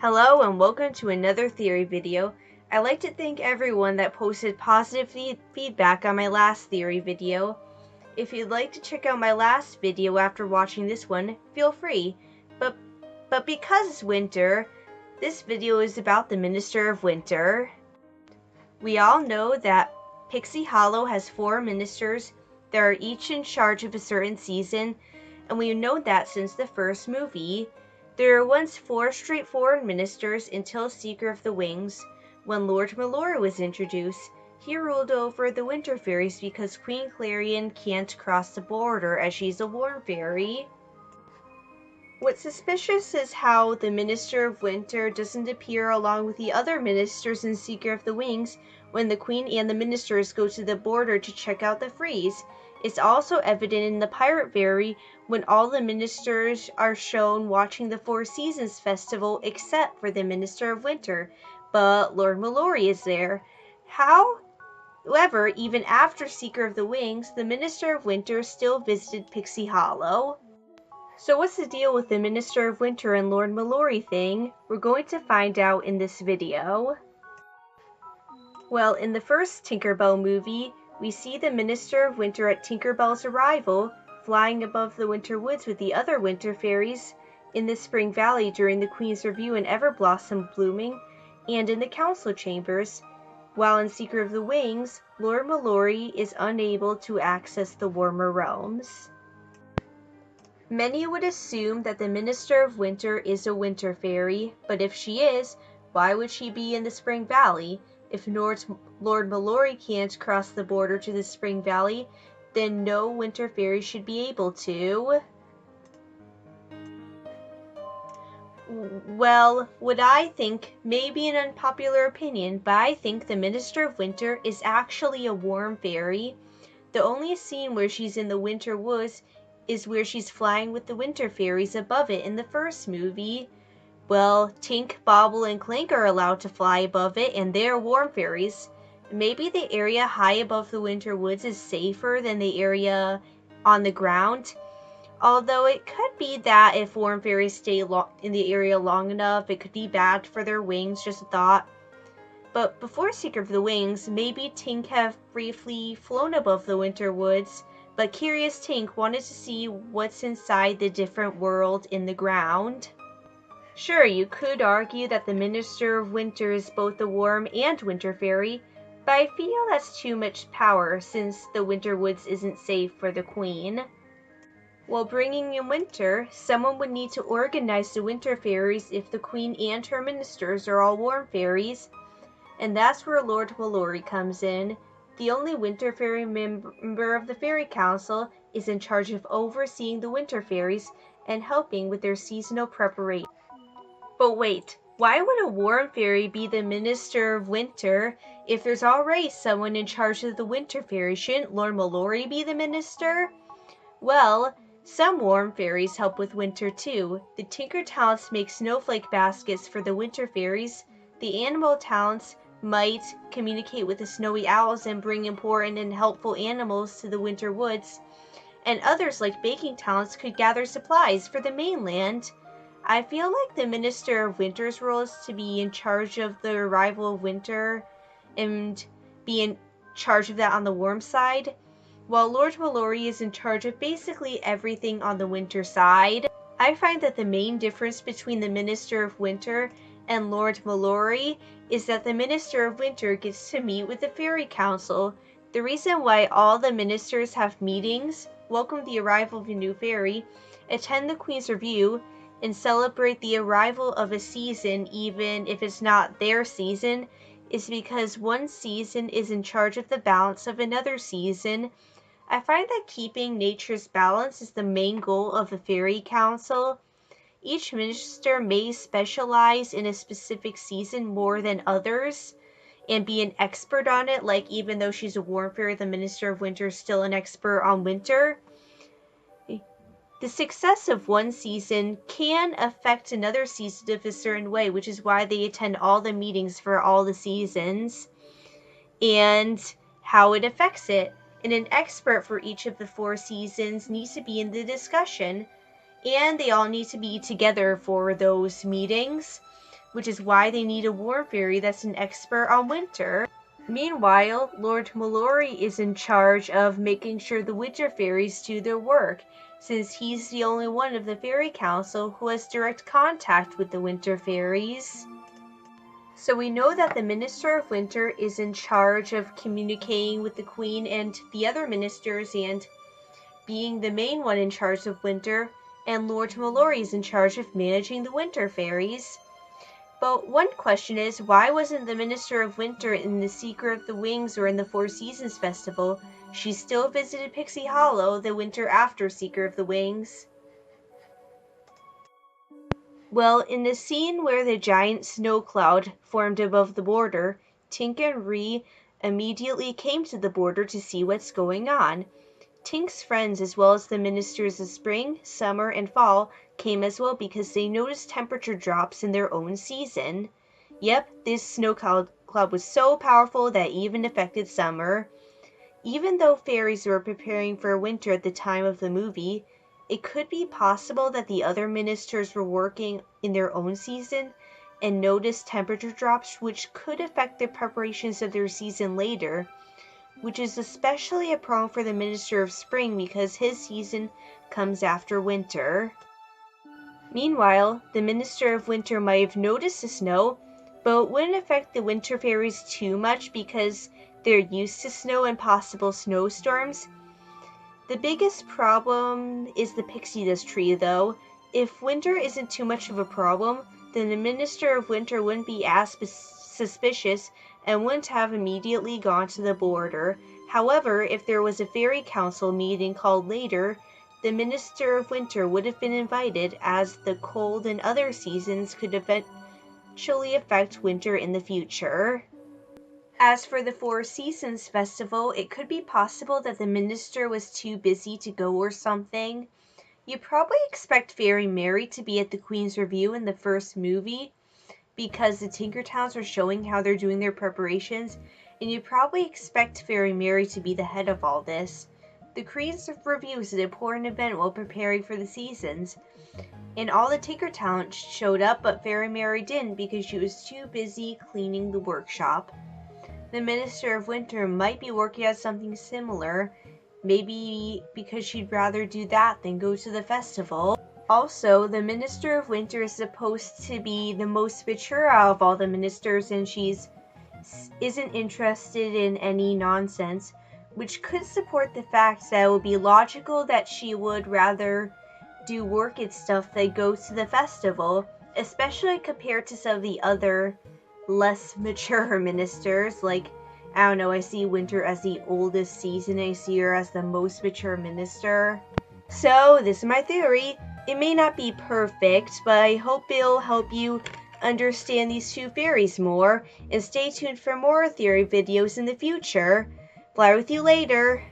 Hello and welcome to another theory video. I'd like to thank everyone that posted positive feedback on my last theory video. If you'd like to check out my last video after watching this one, feel free. But because it's winter, this video is about the Minister of Winter. We all know that Pixie Hollow has 4 ministers that are each in charge of a certain season, and we've known that since the first movie. There were once 4 straightforward ministers until Seeker of the Wings. When Lord Milori was introduced, he ruled over the Winter Fairies because Queen Clarion can't cross the border as she's a warm fairy. What's suspicious is how the Minister of Winter doesn't appear along with the other ministers in Seeker of the Wings when the Queen and the ministers go to the border to check out the freeze. It's also evident in the Pirate Fairy when all the ministers are shown watching the Four Seasons Festival except for the Minister of Winter, but Lord Milori is there. However, even after Seeker of the Wings, the Minister of Winter still visited Pixie Hollow. So what's the deal with the Minister of Winter and Lord Milori thing? We're going to find out in this video. Well, in the first Tinkerbell movie, we see the Minister of Winter at Tinkerbell's arrival, flying above the Winter Woods with the other Winter Fairies, in the Spring Valley during the Queen's Review and Everblossom blooming, and in the Council Chambers, while in Secret of the Wings, Lord Milori is unable to access the warmer realms. Many would assume that the Minister of Winter is a winter fairy, but if she is, why would she be in the Spring Valley? If Lord Milori can't cross the border to the Spring Valley, then no winter fairy should be able to. Well, what I think may be an unpopular opinion, but I think the Minister of Winter is actually a warm fairy. The only scene where she's in the Winter Woods is where she's flying with the Winter Fairies above it in the first movie. Well, Tink, Bobble, and Clink are allowed to fly above it, and they're warm fairies. Maybe the area high above the Winter Woods is safer than the area on the ground. Although it could be that if warm fairies stay in the area long enough, it could be bad for their wings, just a thought. But before Secret of the Wings, maybe Tink have briefly flown above the Winter Woods, but curious Tink wanted to see what's inside the different world in the ground. Sure, you could argue that the Minister of Winter is both a warm and winter fairy, but I feel that's too much power since the Winter Woods isn't safe for the Queen. While bringing in winter, someone would need to organize the winter fairies if the Queen and her ministers are all warm fairies, and that's where Lord Milori comes in. The only Winter Fairy member of the Fairy Council is in charge of overseeing the Winter Fairies and helping with their seasonal preparation. But wait, why would a Warm Fairy be the Minister of Winter if there's already someone in charge of the Winter Fairies? Shouldn't Lord Milori be the Minister? Well, some Warm Fairies help with winter too. The Tinker Talents make snowflake baskets for the Winter Fairies. The Animal Talents might communicate with the snowy owls and bring important and helpful animals to the winter woods, and others like baking talents could gather supplies for the mainland. I feel like the Minister of Winter's role is to be in charge of the arrival of winter and be in charge of that on the warm side, while Lord Milori is in charge of basically everything on the winter side. I find that the main difference between the Minister of Winter and Lord Milori is that the Minister of Winter gets to meet with the Fairy Council. The reason why all the ministers have meetings, welcome the arrival of a new fairy, attend the Queen's Review, and celebrate the arrival of a season even if it's not their season, is because one season is in charge of the balance of another season. I find that keeping nature's balance is the main goal of the Fairy Council. Each minister may specialize in a specific season more than others and be an expert on it, like even though she's a warm fairy, the Minister of Winter is still an expert on winter. The success of one season can affect another season of a certain way, which is why they attend all the meetings for all the seasons and how it affects it. And an expert for each of the 4 seasons needs to be in the discussion, and they all need to be together for those meetings. which is why they need a warm fairy that's an expert on winter. Meanwhile, Lord Milori is in charge of making sure the winter fairies do their work, since he's the only one of the fairy council who has direct contact with the winter fairies. So we know that the Minister of Winter is in charge of communicating with the Queen and the other ministers and being the main one in charge of winter, and Lord Milori is in charge of managing the winter fairies. But one question is, why wasn't the Minister of Winter in the Secret of the Wings or in the Four Seasons Festival? She still visited Pixie Hollow the winter after Secret of the Wings. Well, in the scene where the giant snow cloud formed above the border, Tink and Ree immediately came to the border to see what's going on. Tink's friends, as well as the ministers of spring, summer, and fall, came as well because they noticed temperature drops in their own season. Yep, this snow cloud was so powerful that it even affected summer. Even though fairies were preparing for winter at the time of the movie, it could be possible that the other ministers were working in their own season and noticed temperature drops which could affect the preparations of their season later, which is especially a problem for the Minister of Spring because his season comes after winter. Meanwhile, the Minister of Winter might have noticed the snow, but it wouldn't affect the winter fairies too much because they're used to snow and possible snowstorms. The biggest problem is the pixie dust tree, though. If winter isn't too much of a problem, then the Minister of Winter wouldn't be as suspicious and wouldn't have immediately gone to the border. However, if there was a fairy council meeting called later, the Minister of Winter would have been invited, as the cold and other seasons could eventually affect winter in the future. As for the Four Seasons Festival, it could be possible that the minister was too busy to go or something. You probably expect Fairy Mary to be at the Queen's Review in the first movie, because the Tinkertowns are showing how they're doing their preparations, and you probably expect Fairy Mary to be the head of all this. The Queen's Review is an important event while preparing for the seasons, and all the Tinkertowns showed up, but Fairy Mary didn't because she was too busy cleaning the workshop. The Minister of Winter might be working on something similar, maybe because she'd rather do that than go to the festival. Also, the Minister of Winter is supposed to be the most mature out of all the ministers, and she isn't interested in any nonsense, which could support the fact that it would be logical that she would rather do work and stuff than go to the festival, especially compared to some of the other less mature ministers. Like, I don't know, I see winter as the oldest season, I see her as the most mature minister. So, this is my theory. It may not be perfect, but I hope it'll help you understand these two fairies more, and stay tuned for more theory videos in the future. Fly with you later!